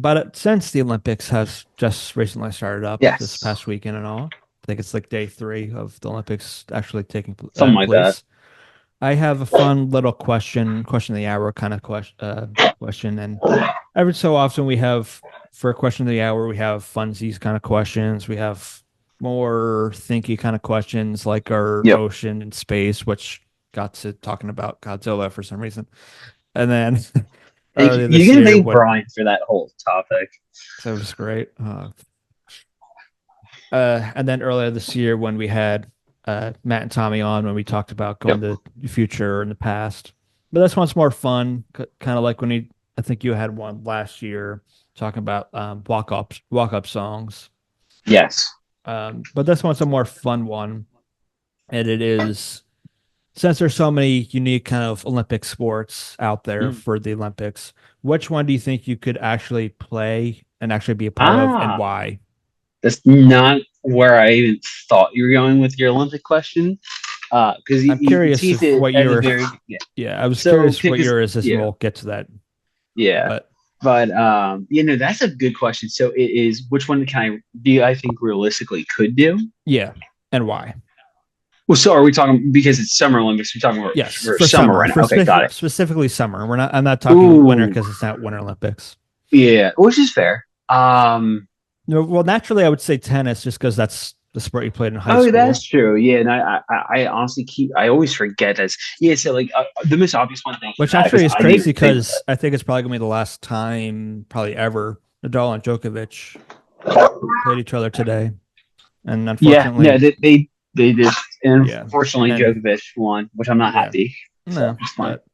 but since the Olympics has just recently started up this Yes, past weekend and all, I think it's like day three of the Olympics actually taking something like that. place. I have a fun little question of the hour kind of question, and every so often we have for question of the hour we have funsies kind of questions. We have more thinky kind of questions like our Yep. ocean and space, which got to talking about Godzilla for some reason, and then earlier You this can year thank when Brian for that whole topic. that was great. And then earlier this year when we had Matt and Tommy on when we talked about going Yep. to the future and the past. But this one's more fun, kind of like when I think you had one last year talking about walk up songs. Yes. But this one's a more fun one, and it is since there's so many unique kind of Olympic sports out there Mm. for the Olympics. Which one do you think you could actually play and actually be a part of, and Ah, why? that's not where I even thought you were going with your Olympic question. Because I'm you curious teased if it what as a your very yeah. Yeah, I was So curious what because yours is, and yeah, we'll get to that. yeah. But But that's a good question. So it is which one can I do I think realistically could do? yeah, and why? Well, so are we talking because it's Summer Olympics? We're talking about Yes, for for summer summer, right now. Okay, got it. specifically summer. We're not. I'm not talking winter Ooh, because it's not Winter Olympics. yeah, which is fair. No, well, naturally, I would say tennis, just because that's the sport you played in high Oh, that's school, true. Yeah, and I honestly I always forget this. Yeah, so like the most obvious one. Thank you which for that actually because is I didn't crazy even think of because I think it's probably gonna be the last time, probably ever, Nadal and Djokovic it. played each other today, and Yeah, no, unfortunately, they did. And yeah, unfortunately, and Djokovic won, which I'm not yeah, happy. So no, it's fine. but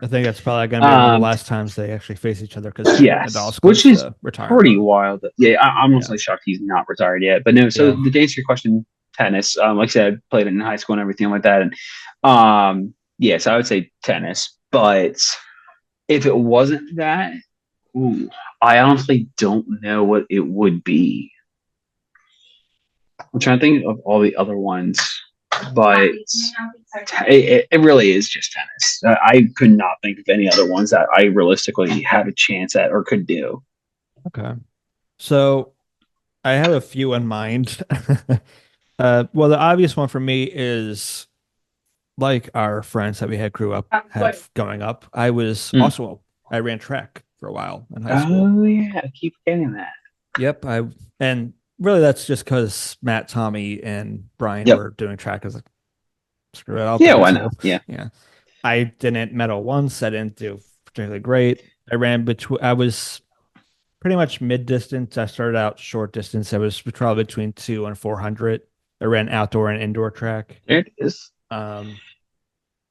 I think that's probably going to be one of the Um, last times they actually face each other because yes, Nadal's which close is to pretty retirement. wild. Yeah, I'm Yeah, honestly shocked he's not retired yet. But no, so yeah. the to answer your question, tennis. Like I said, I played it in high school and everything like that. And yes, I would say tennis. But if it wasn't that, ooh, I honestly don't know what it would be. I'm trying to think of all the other ones, but it really is just tennis. I could not think of any other ones that I realistically had a chance at or could do. Okay. So I have a few in mind. Well, the obvious one for me is like our friends that we had grew up had growing up. Mm. I ran track for a while in high school. Oh yeah, I keep getting that. Yep, and really that's just because Matt, Tommy, and Brian Yep. were doing track. As like, screw it, I'll Yeah, do it why too. not? Yeah. Yeah, I didn't medal once. I didn't do particularly great. I ran between. I was pretty much mid distance. I started out short distance. I was probably between 200 and 400. I ran outdoor and indoor track. There it is. Um,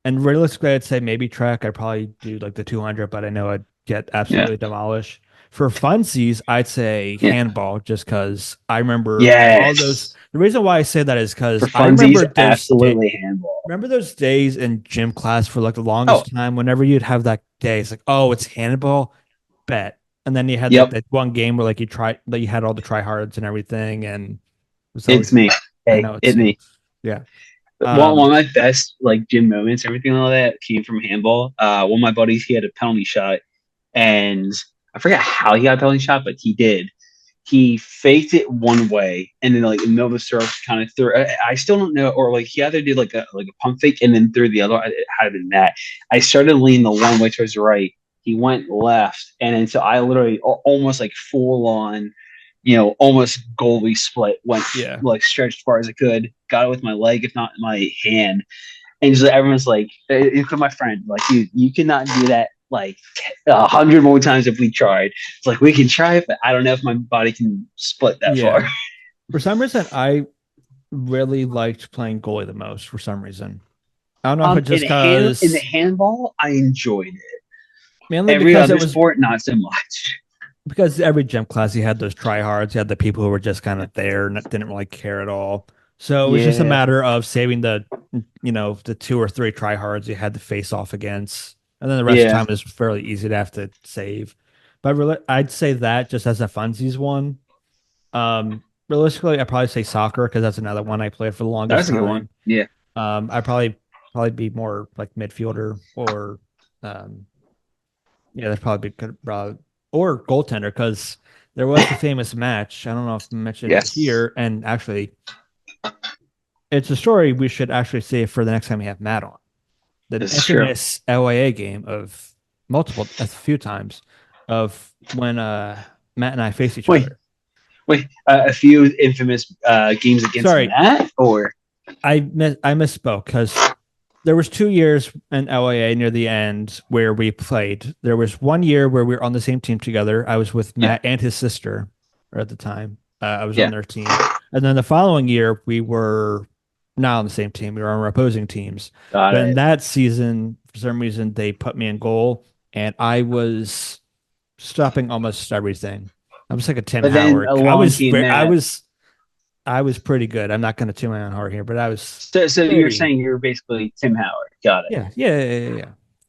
and realistically, I'd say maybe track. I'd probably do like the 200, but I know I'd get Yeah. absolutely demolished. For funsies, I'd say Yeah. handball, just because I remember all those. Yes. The reason why I say that is For because I funsies, remember absolutely handball. remember those days in gym class for like the Oh, longest time. Whenever you'd have that day, it's like, oh, it's handball, bet. And then you had like yep. that one game where like you had all the tryhards and everything, and it was It's always me. I Hey, know it's it you, me. yeah. One of my best like gym moments, everything like that came from handball. One of my buddies, he had a penalty shot, and I forget how he got a penalty shot, but he did. He faked it one way, and then like in the middle of the throw, kind of threw. I still don't know, or like he either did like a pump fake and then threw the other. It had been that. I started leaning the one way towards the right. He went left, and then so I literally almost like full on, almost goalie split. Went Yeah. like stretched as far as I could. Got it with my leg, if not my hand. And just everyone's like, including my friend, like you cannot do that like 100 more times if we tried. It's like we can try it, but I don't know if my body can split that Yeah. far. For some reason, I really liked playing goalie the most for some reason. I don't know if it's In just in the because handball, I enjoyed it. mainly Every because it other was sport, not so much. because every gym class you had those tryhards, you had the people who were just kind of there and didn't really care at all. So it was just a Yeah, matter of saving the two or three tryhards you had to face off against, and then the rest of the yeah, time is fairly easy to have to save. But really, I'd say that just as a funsies one. Realistically, I'd probably say soccer because that's another one I played for the longest that's a good one. time. Yeah, I'd probably be more like midfielder or um, yeah, that's probably good. or goaltender, because there was the famous match. I don't know if I mentioned it Yes. here, and actually, it's a story we should actually save for the next time we have Matt on. The This is true. infamous LAA game of a few times of when Matt and I face each Wait, other. a few infamous games against Sorry, Matt, or I misspoke because there was 2 years in LAA near the end where we played. There was 1 year where we were on the same team together. I was with yeah, Matt and his sister at the time. I was on yeah. their team, and then the following year we were not on the same team. We were on opposing teams. Got But in it. that season, for some reason, they put me in goal, and I was stopping almost everything. I was like a Tim But then Howard. along came Matt. I was pretty good. I'm not going to toot my own horn here, but I was So you're pretty. saying you're basically Tim Howard. Got it. Yeah.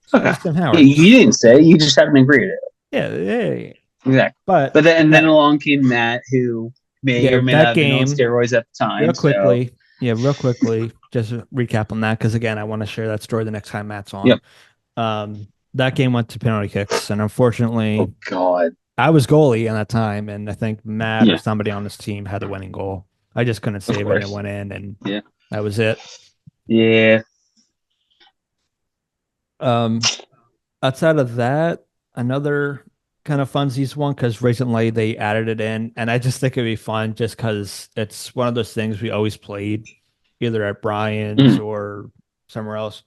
So I Okay. was Tim Yeah, Howard. you didn't say it. You just haven't agreed with it. Yeah. Exactly. But But then along came Matt, who may yeah, or may not that have been on game, steroids at the time. real quickly, just a recap on that because again, I want to share that story the next time Matt's on. Yep. That game went to penalty kicks, and unfortunately, Oh God. I was goalie in that time, and I think Matt or Yeah. somebody on his team had the winning goal. I just couldn't Of save it, and it course. went in, and Yeah. that was it. Yeah. Outside of that, another kind of funsies one because recently they added it in, and I just think it'd be fun just because it's one of those things we always played, either at Brian's Mm. or somewhere else.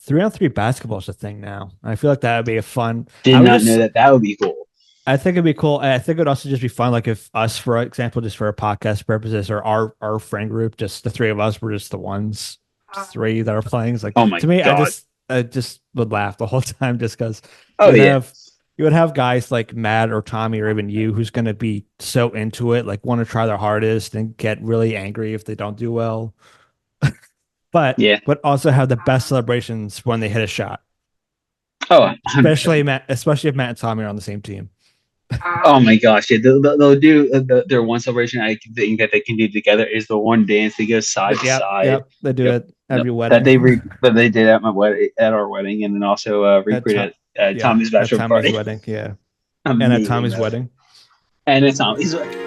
3-on-3 basketball is a thing now. I feel like that would be a fun. Did not know that. That would be cool. I think it'd be cool. I think it'd also just be fun, like if us, for example, just for a podcast purposes, or our friend group, just the three of us were just the ones, three that are playing. It's like Oh my to me, God. I just would laugh the whole time just because Oh yeah. You would have guys like Matt or Tommy or even you who's going to be so into it, like want to try their hardest and get really angry if they don't do well, but Yeah. also have the best celebrations when they hit a shot. Oh, 100%. Especially if Matt and Tommy are on the same team. Oh my gosh! Yeah, they'll do their one celebration. I think that they can do together is the one dance. They go side to side. Yep, they do it every That wedding. that they did at my wedding, at our wedding, and then also recreated at Tommy's bachelor party. Wedding, yeah, Amazing, and at Tommy's though. wedding, and at Tommy's wedding.